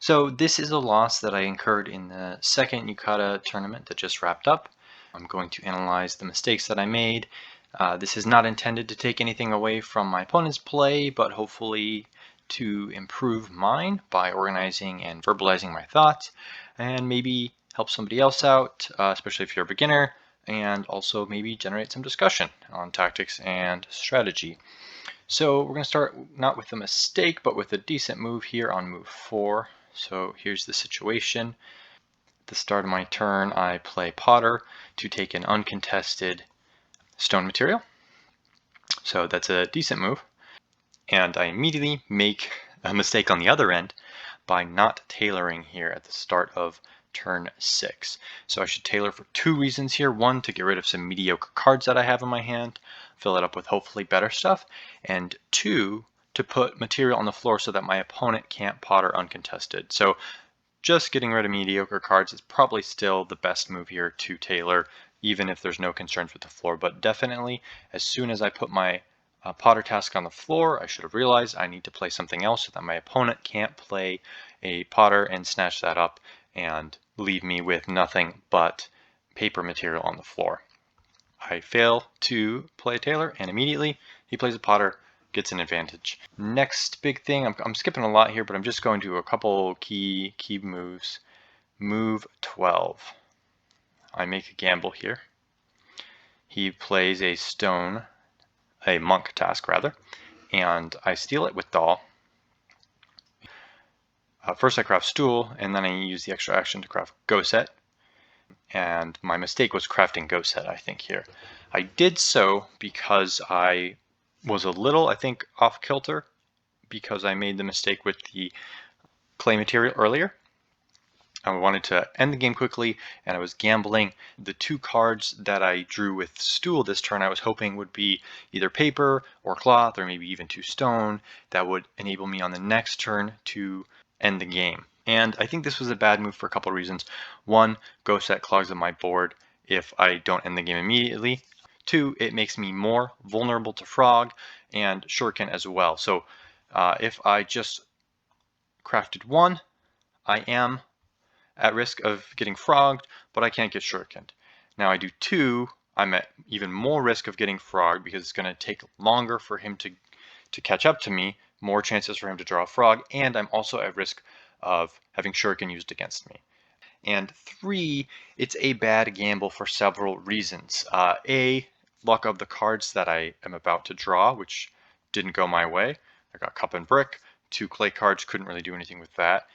So this is a loss that I incurred in the second Yucata tournament that just wrapped up. I'm going to analyze the mistakes that I made. This is not intended to take anything away from my opponent's play, but hopefully to improve mine by organizing and verbalizing my thoughts, and maybe help somebody else out, especially if you're a beginner, and also maybe generate some discussion on tactics and strategy. So we're going to start not with a mistake, but with a decent move here on move 4. So here's the situation. At the start of my turn, I play Potter to take an uncontested stone material. So that's a decent move. And I immediately make a mistake on the other end by not tailoring here at the start of turn 6. So I should tailor for 2 reasons here. 1, to get rid of some mediocre cards that I have in my hand, fill it up with hopefully better stuff. And 2, to put material on the floor so that my opponent can't Potter uncontested. So just getting rid of mediocre cards is probably still the best move here to tailor, even if there's no concerns with the floor. But definitely, as soon as I put my Potter task on the floor, I should have realized I need to play something else so that my opponent can't play a Potter and snatch that up and leave me with nothing but paper material on the floor. I fail to play a Taylor, and immediately he plays a Potter, gets an advantage. Next big thing, I'm skipping a lot here, but I'm just going to a couple key moves. Move 12. I make a gamble here. He plays a stone, a monk task rather, and I steal it with Doll. First I craft stool, and then I use the extra action to craft go set. And my mistake was crafting go set, I think, here. I did so because I was a little, I think, off kilter because I made the mistake with the clay material earlier. I wanted to end the game quickly, and I was gambling. The 2 cards that I drew with stool this turn I was hoping would be either paper or cloth or maybe even 2 stone that would enable me on the next turn to end the game. And I think this was a bad move for a couple of reasons. 1, go set clogs up my board if I don't end the game immediately. 2, it makes me more vulnerable to frog and shuriken as well. So if I just crafted 1, I am at risk of getting frogged, but I can't get shurikened. Now I do 2, I'm at even more risk of getting frogged because it's going to take longer for him to catch up to me, more chances for him to draw a frog, and I'm also at risk of having shuriken used against me. And 3, it's a bad gamble for several reasons. A, luck of the cards that I am about to draw, which didn't go my way. I got cup and brick. 2 clay cards, couldn't really do anything with that.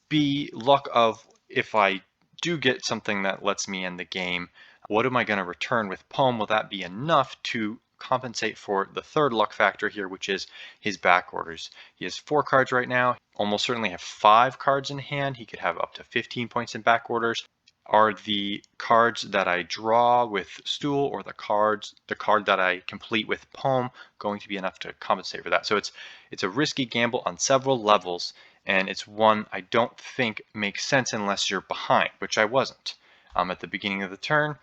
B, luck of if I do get something that lets me end the game, what am I going to return with poem? Will that be enough to compensate for the 3rd luck factor here, which is his back orders? He has 4 cards right now, almost certainly have 5 cards in hand. He could have up to 15 points in back orders. Are the cards that I draw with stool or the card that I complete with poem going to be enough to compensate for that? So it's a risky gamble on several levels, and it's one I don't think makes sense unless you're behind, which I wasn't. At the beginning of the turn,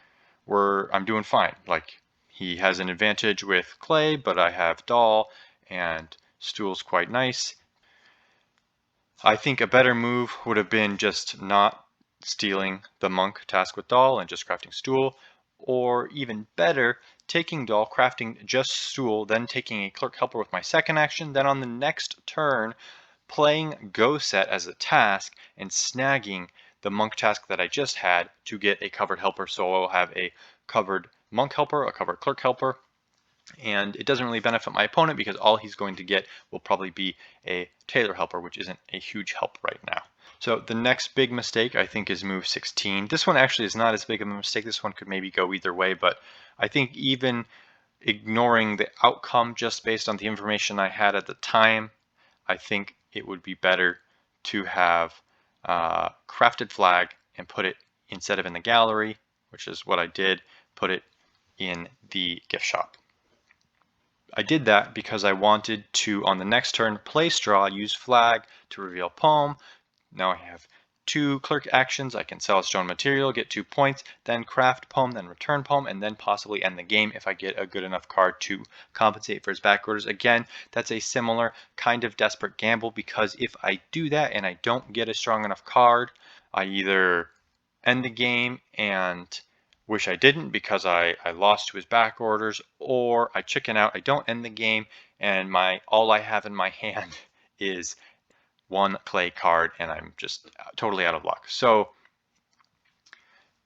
I'm doing fine. Like, he has an advantage with clay, but I have doll, and stool's quite nice. I think a better move would have been just not stealing the monk task with doll and just crafting stool, or even better, taking doll, crafting just stool, then taking a clerk helper with my second action, then on the next turn playing go set as a task and snagging the monk task that I just had to get a covered helper. So I'll have a covered monk helper, a covered clerk helper, and it doesn't really benefit my opponent because all he's going to get will probably be a tailor helper, which isn't a huge help right now. So the next big mistake I think is move 16. This one actually is not as big of a mistake. This one could maybe go either way, but I think even ignoring the outcome just based on the information I had at the time, I think it would be better to have crafted flag and put it, instead of in the gallery, which is what I did, put it in the gift shop. I did that because I wanted to, on the next turn, play straw, use flag to reveal poem. Now I have 2 clerk actions. I can sell a stone material, get 2 points, then craft poem, then return poem, and then possibly end the game if I get a good enough card to compensate for his back orders. Again, that's a similar kind of desperate gamble, because if I do that and I don't get a strong enough card, I either end the game and wish I didn't because I lost to his back orders, or I chicken out, I don't end the game, and all I have in my hand is 1 clay card, and I'm just totally out of luck. So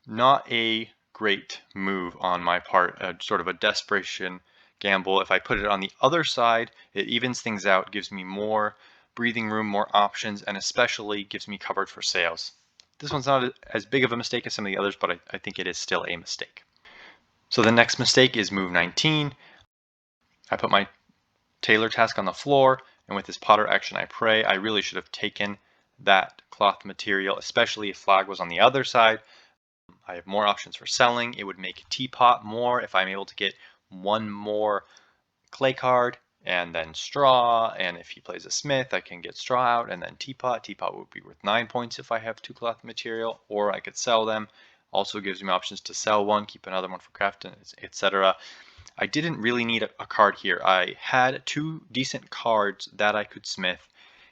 not a great move on my part, sort of a desperation gamble. If I put it on the other side, it evens things out, gives me more breathing room, more options, and especially gives me coverage for sales. This one's not as big of a mistake as some of the others, but I think it is still a mistake. So the next mistake is move 19. I put my Tailor task on the floor, and with this Potter action I pray. I really should have taken that cloth material, especially if flag was on the other side. I have more options for selling. It would make teapot more if I'm able to get 1 more clay card and then straw, and if he plays a smith I can get straw out and then teapot. Teapot would be worth 9 points if I have 2 cloth material, or I could sell them. Also gives me options to sell 1, keep another 1 for crafting, etc. I didn't really need a card here. I had 2 decent cards that I could smith.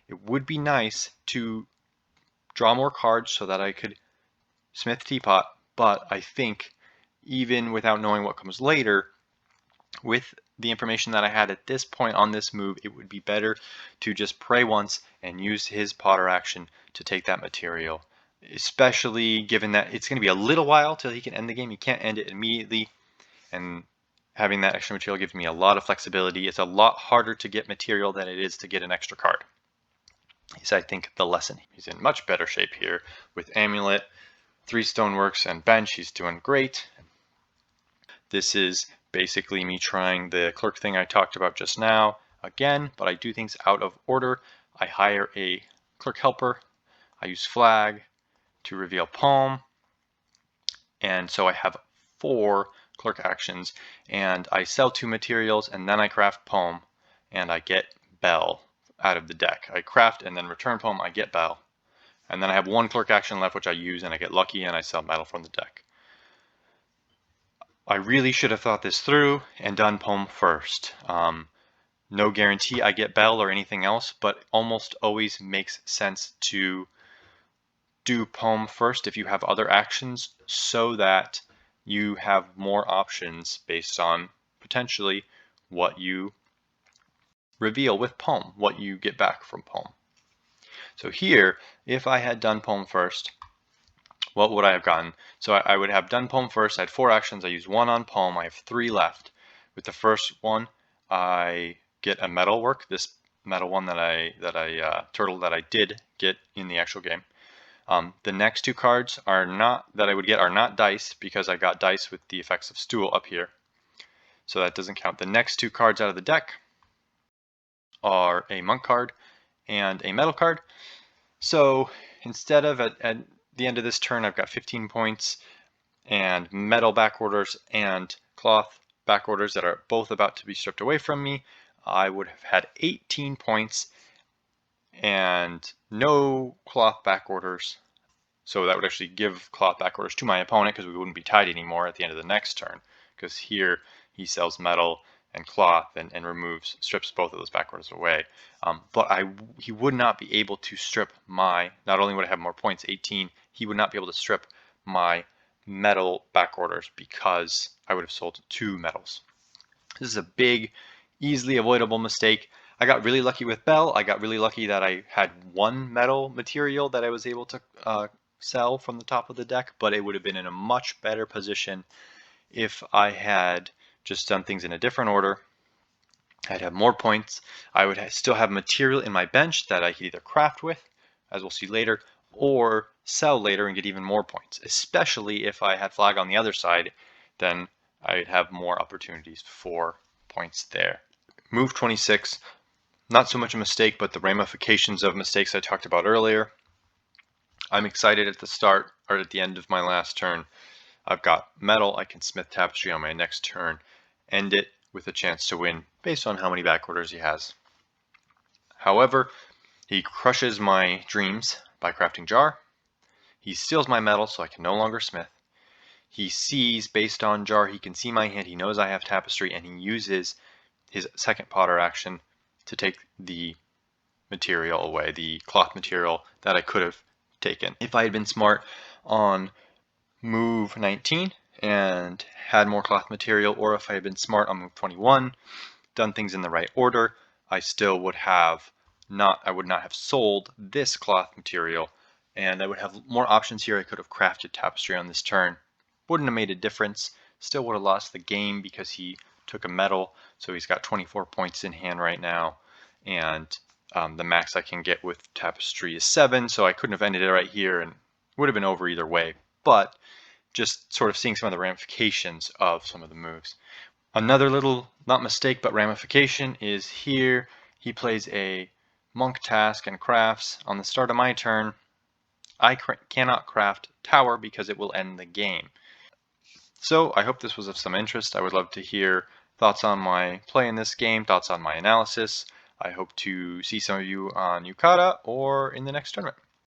It would be nice to draw more cards so that I could smith teapot, but I think even without knowing what comes later, with the information that I had at this point on this move, it would be better to just pray once and use his Potter action to take that material, especially given that it's going to be a little while till he can end the game. He can't end it immediately, and having that extra material gives me a lot of flexibility. It's a lot harder to get material than it is to get an extra card. Is, I think, the lesson. He's in much better shape here with Amulet, 3 Stoneworks, and Bench. He's doing great. This is basically me trying the clerk thing I talked about just now again, but I do things out of order. I hire a clerk helper. I use flag to reveal poem. And so I have 4 clerk actions, and I sell 2 materials, and then I craft poem, and I get bell out of the deck. I craft and then return poem, I get bell. And then I have 1 clerk action left, which I use, and I get lucky, and I sell metal from the deck. I really should have thought this through and done poem first. No guarantee I get bell or anything else, but almost always makes sense to do poem first if you have other actions, so that you have more options based on potentially what you reveal with poem, what you get back from poem. So here, if I had done poem first, what would I have gotten? So I would have done poem first. I had 4 actions. I used 1 on poem. I have 3 left. With the first one, I get a metal work. This metal one turtle that I did get in the actual game. The next 2 cards are not dice, because I got dice with the effects of stool up here, so that doesn't count. The next 2 cards out of the deck are a monk card and a metal card. So instead of at the end of this turn I've got 15 points and metal back orders and cloth back orders that are both about to be stripped away from me, I would have had 18 points and no cloth back orders. So that would actually give cloth back orders to my opponent, because we wouldn't be tied anymore at the end of the next turn, because here he sells metal and cloth and strips both of those back orders away. But he would not be able to strip not only would I have more points, 18, he would not be able to strip my metal back orders, because I would have sold 2 metals. This is a big, easily avoidable mistake. I got really lucky with bell. I got really lucky that I had 1 metal material that I was able to sell from the top of the deck, but it would have been in a much better position if I had just done things in a different order. I'd have more points. I would still have material in my bench that I could either craft with, as we'll see later, or sell later and get even more points. Especially if I had flag on the other side, then I'd have more opportunities for points there. Move 26, not so much a mistake, but the ramifications of mistakes I talked about earlier. I'm excited at the start, or at the end of my last turn. I've got metal. I can smith tapestry on my next turn, end it with a chance to win based on how many back orders he has. However, he crushes my dreams by crafting jar. He steals my metal, so I can no longer smith. He sees, based on jar, he can see my hand, he knows I have tapestry, and he uses his second potter action to take the material away, the cloth material that I could have taken. If I had been smart on move 19 and had more cloth material, or if I had been smart on move 21, done things in the right order, I still would have I would not have sold this cloth material, and I would have more options here. I could have crafted tapestry on this turn. Wouldn't have made a difference. Still would have lost the game because he took a metal, so he's got 24 points in hand right now, and the max I can get with tapestry is 7, so I couldn't have ended it right here, and would have been over either way. But just sort of seeing some of the ramifications of some of the moves. Another little, not mistake, but ramification is here. He plays a monk task and crafts. On the start of my turn, I cannot craft tower because it will end the game. So I hope this was of some interest. I would love to hear thoughts on my play in this game, thoughts on my analysis. I hope to see some of you on Yucata or in the next tournament.